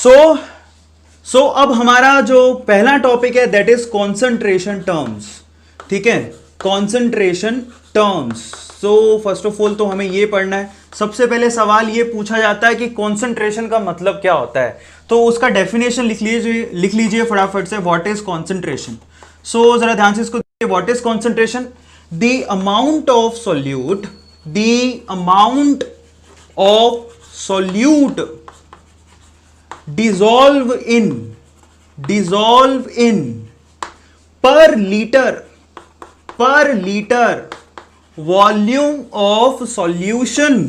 सो अब हमारा जो पहला टॉपिक है दैट इज कॉन्सेंट्रेशन टर्म्स। ठीक है, concentration terms. So first of all तो हमें ये पढ़ना है। सबसे पहले सवाल ये पूछा जाता है कि कॉन्सेंट्रेशन का मतलब क्या होता है, तो उसका डेफिनेशन लिख लीजिए फटाफट से। What is concentration? सो जरा ध्यान से इसको देखिए। What is concentration? The amount of solute, the amount of solute dissolve in per liter volume of solution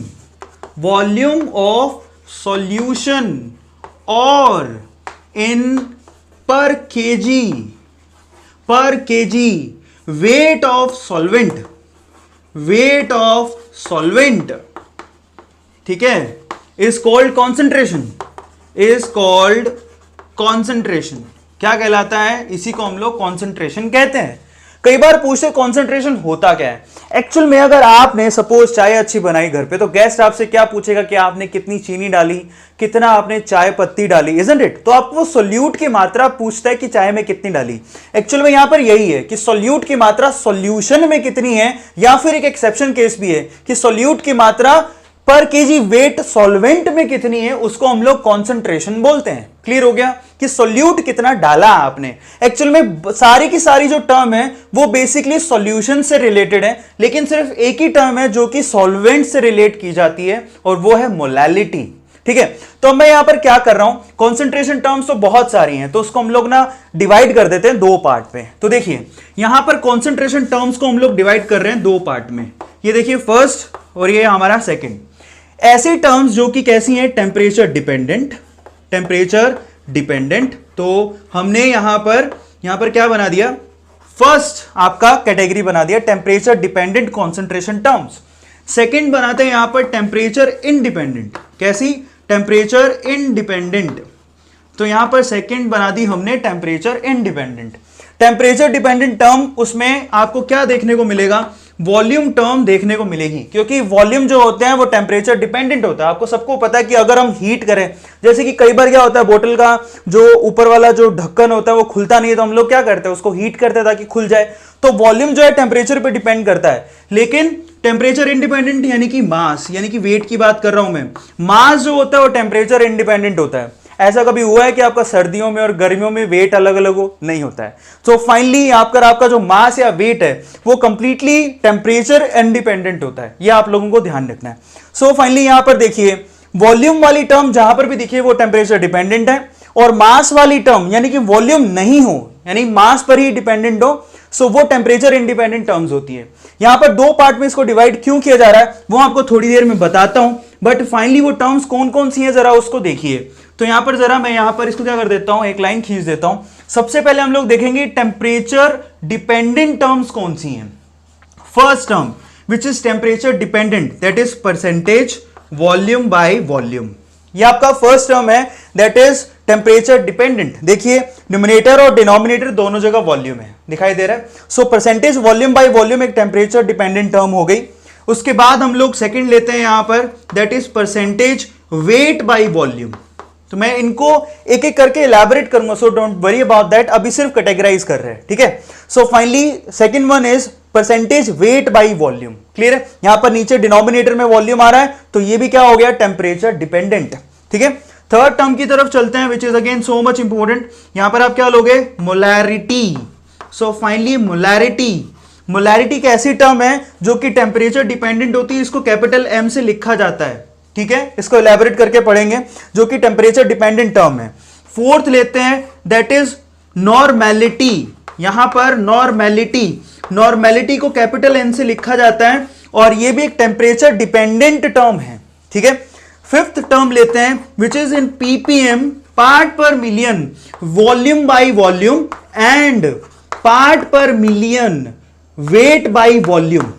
or in per kg weight of solvent, ठीक है, is called concentration, is called concentration. क्या कहलाता है? इसी को हम लोग concentration कहते हैं। कई बार पूछते कॉन्सेंट्रेशन होता क्या है। एक्चुअल में अगर आपने सपोज चाय अच्छी बनाई घर पे, तो गेस्ट आपसे क्या पूछेगा कि आपने कितनी चीनी डाली, कितना आपने चाय पत्ती डाली, इजंट इट? तो आपको सोल्यूट की मात्रा पूछता है कि चाय में कितनी डाली। एक्चुअल में यहां पर यही है कि सोल्यूट की मात्रा सॉल्यूशन में कितनी है, या फिर एक एक्सेप्शन केस भी है कि सोल्यूट की मात्रा पर केजी वेट सॉल्वेंट में कितनी है, उसको हम लोग कॉन्सेंट्रेशन बोलते हैं। क्लियर हो गया कि सोल्यूट कितना डाला आपने। एक्चुअल में सारी की सारी जो टर्म है वो बेसिकली सॉल्यूशन से रिलेटेड है, लेकिन सिर्फ एक ही टर्म है जो कि सॉल्वेंट से रिलेट की जाती है, और वो है मोलैलिटी। ठीक है, तो मैं यहां पर क्या कर रहा हूं, कॉन्सेंट्रेशन टर्म्स तो बहुत सारी हैं, तो उसको हम लोग ना डिवाइड कर देते हैं दो पार्ट में। तो देखिए यहां पर कॉन्सेंट्रेशन टर्म्स को हम लोग डिवाइड कर रहे हैं दो पार्ट में। ये देखिए फर्स्ट और ये हमारा सेकेंड। ऐसी टर्म्स जो कि कैसी हैं? Temperature dependent. तो हमने यहां पर क्या बना दिया? फर्स्ट आपका कैटेगरी बना दिया temperature dependent concentration terms. Second बनाते हैं यहां पर टेम्परेचर इंडिपेंडेंट। कैसी? Temperature independent. तो यहां पर सेकंड बना दी हमने temperature independent. Temperature dependent term, उसमें आपको क्या देखने को मिलेगा? वॉल्यूम टर्म देखने को मिलेगी, क्योंकि वॉल्यूम जो होते हैं वो टेम्परेचर डिपेंडेंट होता है। आपको सबको पता है कि अगर हम हीट करें, जैसे कि कई बार क्या होता है, बोतल का जो ऊपर वाला जो ढक्कन होता है वो खुलता नहीं है, तो हम लोग क्या करते हैं, उसको हीट करते हैं ताकि खुल जाए। तो वॉल्यूम जो है टेम्परेचर पे डिपेंड करता है। लेकिन टेम्परेचर इंडिपेंडेंट यानी कि मास, यानी कि वेट की बात कर रहा हूं मैं, मास जो होता है वो टेम्परेचर इंडिपेंडेंट होता है। ऐसा कभी हुआ है कि आपका सर्दियों में और गर्मियों में वेट अलग अलग हो? नहीं होता है। तो फाइनली आपका जो मास या वेट है वो कंप्लीटली टेम्परेचर इंडिपेंडेंट होता है। ये आप लोगों को ध्यान रखना है। सो फाइनली यहां पर देखिए वॉल्यूम वाली टर्म जहां पर भी देखिए वो टेम्परेचर डिपेंडेंट है, और मास वाली टर्म यानी कि वॉल्यूम नहीं हो, यानी मास पर ही डिपेंडेंट हो, सो वो टेम्परेचर इंडिपेंडेंट टर्म्स होती है। यहां पर दो पार्ट में इसको डिवाइड क्यों किया जा रहा है वो आपको थोड़ी देर में बताता हूं, बट फाइनली वो टर्म्स कौन कौन सी हैं जरा उसको देखिए। तो यहां पर जरा मैं यहां पर इसको क्या कर देता हूं, एक लाइन खींच देता हूं। सबसे पहले हम लोग देखेंगे टेम्परेचर डिपेंडेंट टर्म्स कौन सी हैं। First term which is temperature dependent, that is percentage volume by volume. ये आपका फर्स्ट टर्म है, दैट इज टेम्परेचर डिपेंडेंट। देखिए न्यूमरेटर और डिनोमिनेटर दोनों जगह वॉल्यूम है, दिखाई दे रहा है। So percentage volume by volume एक टेम्परेचर डिपेंडेंट टर्म हो गई। उसके बाद हम लोग सेकंड लेते हैं यहां पर, that is percentage weight by volume. तो मैं इनको एक एक करके इलैबोरेट करूंगा, so don't worry about that, अभी सिर्फ कैटेगराइज कर रहे हैं। ठीक है, so finally second one is percentage weight by volume. Clear है? यहां पर नीचे डिनोमिनेटर में वॉल्यूम आ रहा है, तो ये भी क्या हो गया? Temperature dependent. ठीक है, थर्ड टर्म की तरफ चलते हैं, which is again so much important. यहां पर आप क्या लोगे? मोलैरिटी। सो फाइनली मोलैरिटी एक ऐसी टर्म है जो कि टेम्परेचर डिपेंडेंट होती है, इसको कैपिटल एम से लिखा जाता है। ठीक है, इसको इलैबोरेट करके पढ़ेंगे, जो कि टेम्परेचर डिपेंडेंट टर्म है। फोर्थ लेते हैं, दैट इज नॉर्मेलिटी। यहां पर नॉर्मेलिटी को कैपिटल एन से लिखा जाता है, और यह भी एक टेम्परेचर डिपेंडेंट टर्म है। ठीक है, फिफ्थ टर्म लेते हैं, which is in PPM, part per million, volume by volume, and part per million weight by volume.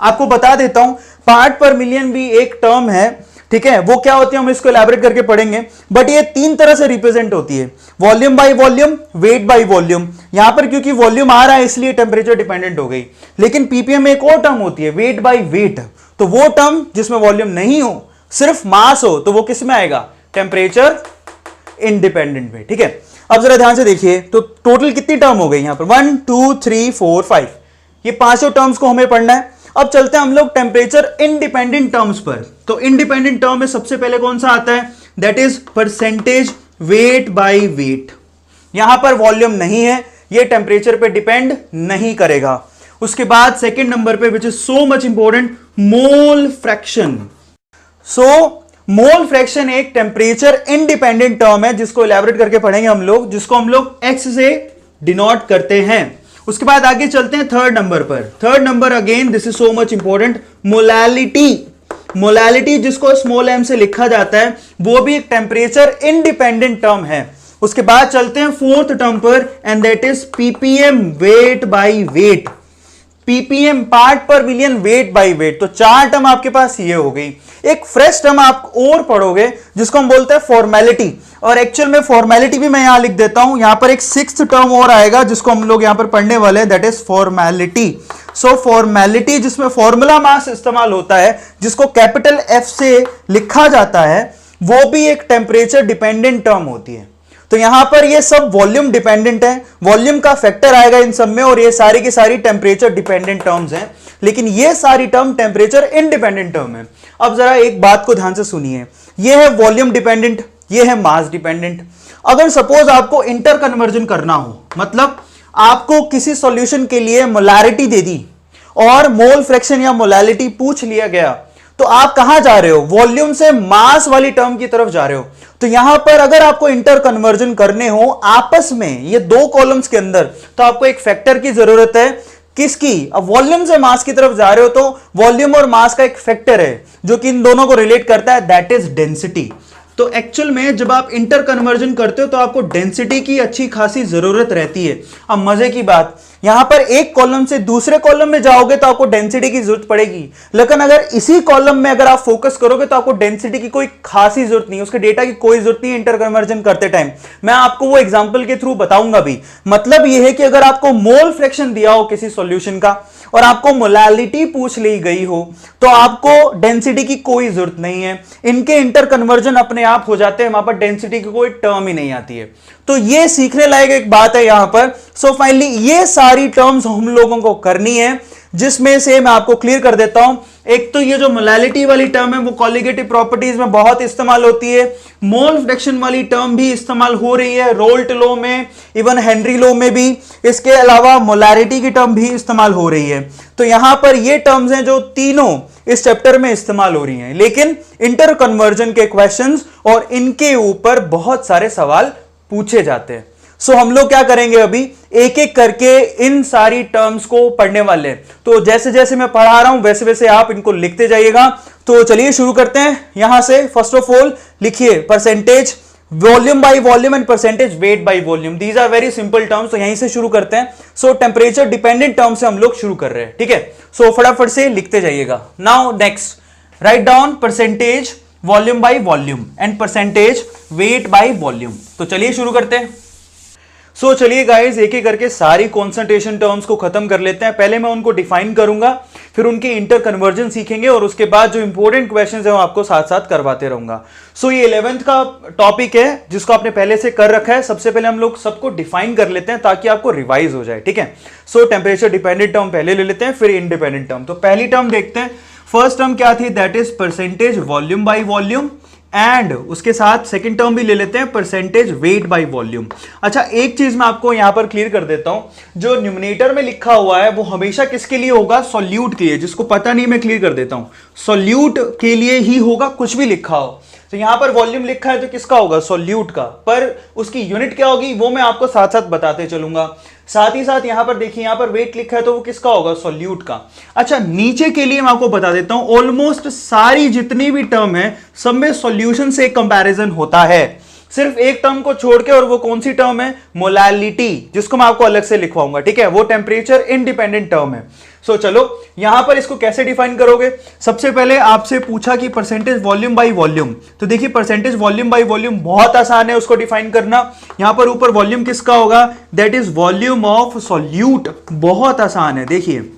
आपको बता देता हूं, पार्ट पर मिलियन भी एक टर्म है। ठीक है, वो क्या होती है हम इसको इलैबोरेट करके पढ़ेंगे, बट ये तीन तरह से रिप्रेजेंट होती है, volume by volume, wait by volume. यहां पर क्योंकि वॉल्यूम आ रहा है इसलिए टेम्परेचर डिपेंडेंट हो गई, लेकिन पीपीएम में एक और टर्म होती है, वेट बाय वेट। तो वो टर्म जिसमें वॉल्यूम नहीं हो, सिर्फ मास हो, तो वो किस में आएगा? टेम्परेचर इंडिपेंडेंट में, ठीक है। अब जरा ध्यान से देखिए, तो टोटल कितनी टर्म हो गई यहां पर, 1 2 3 4 5, ये पांचों टर्म्स को हमें पढ़ना है। अब चलते हैं हम लोग टेम्परेचर इंडिपेंडेंट टर्म्स पर। तो इंडिपेंडेंट टर्म में सबसे पहले कौन सा आता है, that is percentage weight by weight. यहां पर वॉल्यूम नहीं है, ये टेम्परेचर पे डिपेंड नहीं करेगा। उसके बाद सेकेंड नंबर पे which is so much important, mole fraction. So mole fraction एक टेम्परेचर इंडिपेंडेंट टर्म है जिसको इलैबोरेट करके पढ़ेंगे हम लोग, जिसको हम लोग एक्स से डिनोट करते हैं। उसके बाद आगे चलते हैं थर्ड नंबर पर। Third number again this is so much important, molality. Molality जिसको स्मॉल एम से लिखा जाता है, वो भी एक टेम्परेचर इंडिपेंडेंट टर्म है। उसके बाद चलते हैं फोर्थ टर्म पर, and that is ppm, weight by weight. Ppm, part per million, weight by weight. तो चार टर्म आपके पास ये हो गई। एक फ्रेश टर्म आप और पढ़ोगे जिसको हम बोलते हैं फॉर्मेलिटी, और एक्चुअल में फॉर्मेलिटी भी मैं यहां लिख देता हूं। यहां पर एक सिक्स्थ टर्म और आएगा जिसको हम लोग यहां पर पढ़ने वाले हैं, that is formality. So formality जिसमें फॉर्मूला मास इस्तेमाल होता है, जिसको कैपिटल एफ से लिखा जाता है, वो भी एक टेम्परेचर डिपेंडेंट टर्म होती है। तो यहां पर ये सब वॉल्यूम डिपेंडेंट है, वॉल्यूम का फैक्टर आएगा इन सब में, और ये सारी की सारी टेम्परेचर डिपेंडेंट टर्म्स हैं, लेकिन ये सारी टर्म टेम्परेचर इंडिपेंडेंट टर्म है। अब जरा एक बात को ध्यान से सुनिए, ये है वॉल्यूम डिपेंडेंट, ये है मास डिपेंडेंट। अगर सपोज आपको इंटर कन्वर्जन करना हो, मतलब आपको किसी सॉल्यूशन के लिए मोलैरिटी दे दी और मोल फ्रैक्शन या मोलैलिटी पूछ लिया गया, तो आप कहां जा रहे हो, वॉल्यूम से मास वाली टर्म की तरफ जा रहे हो। तो यहां पर अगर आपको इंटर कन्वर्जन करने हो आपस में ये दो कॉलम्स के अंदर, तो आपको एक फैक्टर की जरूरत है। किसकी, अब वॉल्यूम से मास की तरफ जा रहे हो तो वॉल्यूम और मास का एक फैक्टर है जो कि इन दोनों को रिलेट करता है, दैट इज डेंसिटी। तो एक्चुअल में जब आप इंटर कन्वर्जन करते हो तो आपको डेंसिटी की अच्छी खासी जरूरत रहती है। अब मजे की बात, यहां पर एक कॉलम से दूसरे कॉलम में जाओगे तो आपको डेंसिटी की जरूरत पड़ेगी, लेकिन अगर इसी कॉलम में अगर आप फोकस करोगे तो आपको डेंसिटी की कोई खासी जरूरत नहीं, उसके डेटा की कोई जरूरत नहीं इंटर कन्वर्जन करते टाइम। मैं आपको वो एग्जांपल के थ्रू बताऊंगा भी। मतलब यह है कि अगर आपको मोल फ्रैक्शन दिया हो किसी सॉल्यूशन का और आपको मोलैलिटी पूछ ली गई हो, तो आपको डेंसिटी की कोई जरूरत नहीं है, इनके इंटर कन्वर्जन अपने आप हो जाते हैं, वहां पर डेंसिटी की कोई टर्म ही नहीं आती है। तो ये सीखने लायक एक बात है यहां पर। सो फाइनली ये सारी टर्म्स हम लोगों को करनी है, जिसमें से मैं आपको क्लियर कर देता हूं। एक तो ये जो मोलैलिटी वाली टर्म है वो कॉलिगेटिव प्रॉपर्टीज में बहुत इस्तेमाल होती है। मोल फ्रैक्शन वाली टर्म भी इस्तेमाल हो रही है रोल्ट लॉ में, इवन हेनरी लॉ में भी। इसके अलावा मोलैरिटी की टर्म भी इस्तेमाल हो रही है। तो यहां पर ये टर्म्स हैं जो तीनों इस चैप्टर में इस्तेमाल हो रही हैं, लेकिन इंटर कन्वर्जन के क्वेश्चंस और इनके ऊपर बहुत सारे सवाल पूछे जाते हैं। सो हम लोग क्या करेंगे, अभी एक एक करके इन सारी टर्म्स को पढ़ने वाले हैं। तो जैसे जैसे मैं पढ़ा रहा हूं वैसे वैसे आप इनको लिखते जाइएगा। तो चलिए शुरू करते हैं यहां से। फर्स्ट ऑफ ऑल लिखिए percentage volume by volume and percentage weight by volume, these are very simple terms. तो यहीं से शुरू करते हैं। सो टेम्परेचर डिपेंडेंट टर्म से हम लोग शुरू कर रहे हैं, ठीक है। सो फटाफट से लिखते जाइएगा। Now next write down percentage volume by volume and percentage weight by volume. तो चलिए शुरू करते हैं। सो चलिए गाइस एक एक करके सारी कॉन्सेंट्रेशन टर्म्स को खत्म कर लेते हैं। पहले मैं उनको डिफाइन करूंगा, फिर उनके इंटर कन्वर्जन सीखेंगे, और उसके बाद जो इंपॉर्टेंट क्वेश्चंस है वो आपको साथ साथ करवाते रहूंगा। सो ये 11th का टॉपिक है जिसको आपने पहले से कर रखा है। सबसे पहले हम लोग सबको डिफाइन कर लेते हैं ताकि आपको रिवाइज हो जाए, ठीक है। सो टेम्परेचर डिपेंडेंट टर्म पहले ले लेते हैं, फिर इंडिपेंडेंट टर्म। तो पहली टर्म देखते हैं। फर्स्ट टर्म क्या थी, that is percentage volume by volume, and उसके साथ सेकंड टर्म भी ले लेते हैं परसेंटेज वेट बाय वॉल्यूम। अच्छा एक चीज मैं आपको यहां पर क्लियर कर देता हूं, जो न्यूमरेटर में लिखा हुआ है वो हमेशा किसके लिए होगा, सॉल्यूट के लिए। जिसको पता नहीं मैं क्लियर कर देता हूं, सॉल्यूट के लिए ही होगा, कुछ भी लिखा हो। तो यहां पर वॉल्यूम लिखा है तो किसका होगा, सॉल्यूट का, पर उसकी यूनिट क्या होगी वो मैं आपको साथ साथ बताते चलूंगा। साथ ही साथ यहां पर देखिए, यहां पर वेट लिखा है तो वो किसका होगा, सॉल्यूट का। अच्छा नीचे के लिए मैं आपको बता देता हूं, ऑलमोस्ट सारी जितनी भी टर्म है सब में सॉल्यूशन से कंपैरिजन होता है। सिर्फ एक टर्म को छोड़ के, और वो कौन सी टर्म है, मोलैलिटी, जिसको मैं आपको अलग से लिखवाऊंगा, ठीक है। वो टेम्परेचर इंडिपेंडेंट टर्म है। सो चलो यहां पर इसको कैसे डिफाइन करोगे। सबसे पहले आपसे पूछा कि परसेंटेज वॉल्यूम बाय वॉल्यूम, तो देखिए परसेंटेज वॉल्यूम बाय वॉल्यूम बहुत आसान है उसको डिफाइन करना। यहां पर ऊपर वॉल्यूम किसका होगा, that is volume of solute. बहुत आसान है, देखिए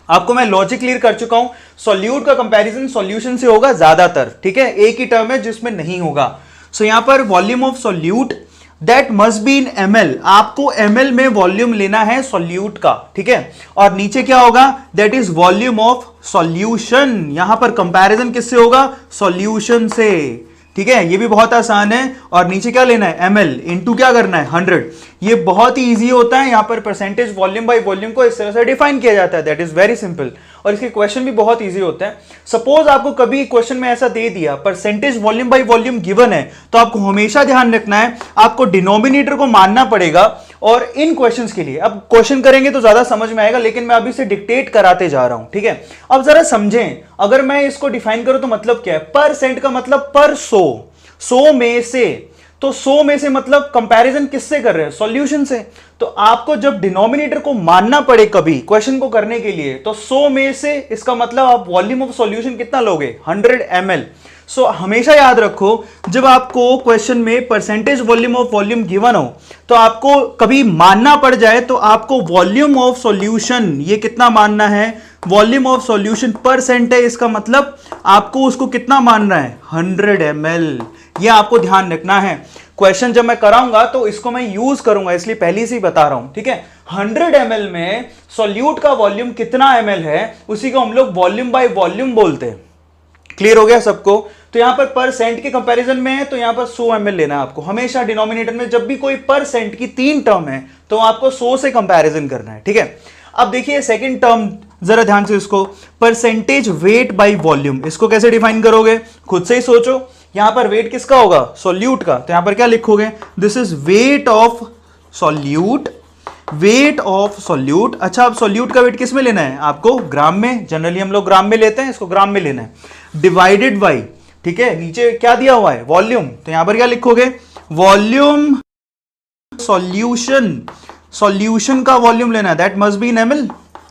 आपको मैं लॉजिक क्लियर कर चुका हूं। सॉल्यूट का कंपैरिजन सॉल्यूशन से होगा ज्यादातर, ठीक है। एक ही टर्म है जिसमें नहीं होगा। सो यहां पर volume of solute that must be in ml, आपको ml में वॉल्यूम लेना है सॉल्यूट का, ठीक है। और नीचे क्या होगा, that is volume of solution, यहां पर कंपैरिजन किससे होगा, सॉल्यूशन से, ठीक है। ये भी बहुत आसान है। और नीचे क्या लेना है, ml इनटू क्या करना है 100। ये बहुत ही इजी होता है, यहां पर परसेंटेज वॉल्यूम बाय वॉल्यूम को इस तरह से डिफाइन किया जाता है, दैट इज वेरी सिंपल। और इसके क्वेश्चन भी बहुत इजी होते हैं। सपोज आपको कभी क्वेश्चन में ऐसा दे दिया percentage volume by volume given है, तो आपको हमेशा ध्यान रखना है आपको डिनोमिनेटर को मानना पड़ेगा। और इन क्वेश्चंस के लिए अब क्वेश्चन करेंगे तो ज्यादा समझ में आएगा, लेकिन मैं अभी से डिक्टेट कराते जा रहा हूं, ठीक है। अब जरा समझें, अगर मैं इसको डिफाइन करूं तो मतलब क्या है, परसेंट का मतलब पर 100 में से, तो 100 में से मतलब कंपैरिजन किससे कर रहे हैं, सॉल्यूशन से। तो आपको जब डिनोमिनेटर को मानना पड़े कभी क्वेश्चन को करने के लिए, तो 100 में से इसका मतलब आप वॉल्यूम ऑफ सॉल्यूशन कितना लोगे, 100 ml। सो हमेशा याद रखो, जब आपको क्वेश्चन में percentage volume of volume given हो, तो आपको कभी मानना पड़ जाए तो आपको वॉल्यूम ऑफ सॉल्यूशन ये कितना मानना है, वॉल्यूम ऑफ सॉल्यूशन परसेंट है, इसका मतलब आपको उसको कितना मानना है, 100 ml। ये आपको ध्यान रखना है। क्वेश्चन जब मैं कराऊंगा तो इसको मैं यूज करूंगा, इसलिए पहले से ही बता रहा हूं, ठीक है। 100 ml में सॉल्यूट का वॉल्यूम कितना ml है, उसी को हम लोग वॉल्यूम बाय वॉल्यूम बोलते हैं। क्लियर हो गया सबको। तो यहां पर परसेंट के कंपैरिजन में है, तो यहां पर 100 ml लेना है आपको हमेशा। डिनोमिनेटर में जब भी कोई परसेंट की 3 टर्म है तो आपको 100 से कंपैरिजन करना है, ठीक है। अब देखिए सेकंड टर्म, जरा ध्यान से इसको, परसेंटेज वेट बाय वॉल्यूम, इसको कैसे डिफाइन करोगे, खुद से ही सोचो। यहां पर वेट किसका होगा, सॉल्यूट का, तो यहां पर क्या लिखोगे, this is weight of solute, weight of solute. अच्छा, अब सॉल्यूट का वेट किस में लेना है, आपको ग्राम में, जनरली हम लोग ग्राम में लेते हैं, इसको ग्राम में लेना है, डिवाइडेड बाई, ठीक है, नीचे क्या दिया हुआ है, वॉल्यूम, तो यहां पर क्या लिखोगे, वॉल्यूम सॉल्यूशन, सॉल्यूशन का वॉल्यूम लेना है, that must be in ml।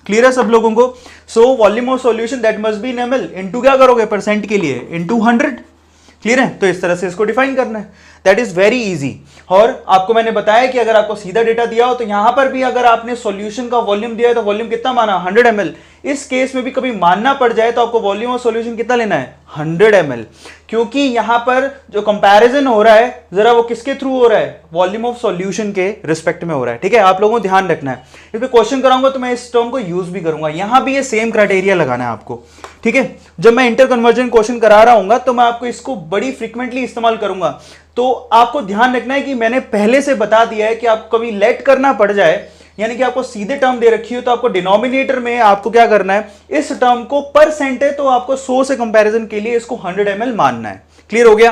Clear है सब लोगों को। So volume of solution that must be in ml, into क्या करोगे परसेंट के लिए, इनटू 100। क्लियर है, तो इस तरह से इसको डिफाइन करना है, दैट इज वेरी इजी। और आपको मैंने बताया कि अगर आपको सीधा डेटा दिया हो तो यहां पर भी अगर आपने सॉल्यूशन का वॉल्यूम दिया है तो वॉल्यूम कितना माना, 100 ml। इस केस में भी कभी मानना पड़ जाए तो आपको वॉल्यूम ऑफ सॉल्यूशन कितना लेना है, 100 ml, क्योंकि यहां पर जो कंपैरिजन हो रहा है जरा वो किसके थ्रू हो रहा है, वॉल्यूम ऑफ सॉल्यूशन के रिस्पेक्ट में हो रहा है, ठीक है। आप लोगों को ध्यान रखना है, इस पे क्वेश्चन कराऊंगा तो मैं इस टर्म को यूज भी करूंगा, यहां भी ये सेम क्राइटेरिया लगाना है आपको, ठीक है। जब मैं इंटर कन्वर्जन क्वेश्चन करा रहा हूं तो मैं आपको इसको बड़ी फ्रीक्वेंटली इस्तेमाल करूंगा। तो आपको ध्यान रखना है कि मैंने पहले से बता दिया है कि आपको कभी लेट करना पड़ जाए, यानी कि आपको सीधे टर्म दे रखी हो, तो आपको डिनोमिनेटर में आपको क्या करना है, इस टर्म को परसेंट है तो आपको 100 से कंपैरिजन के लिए इसको 100 ml मानना है। क्लियर हो गया।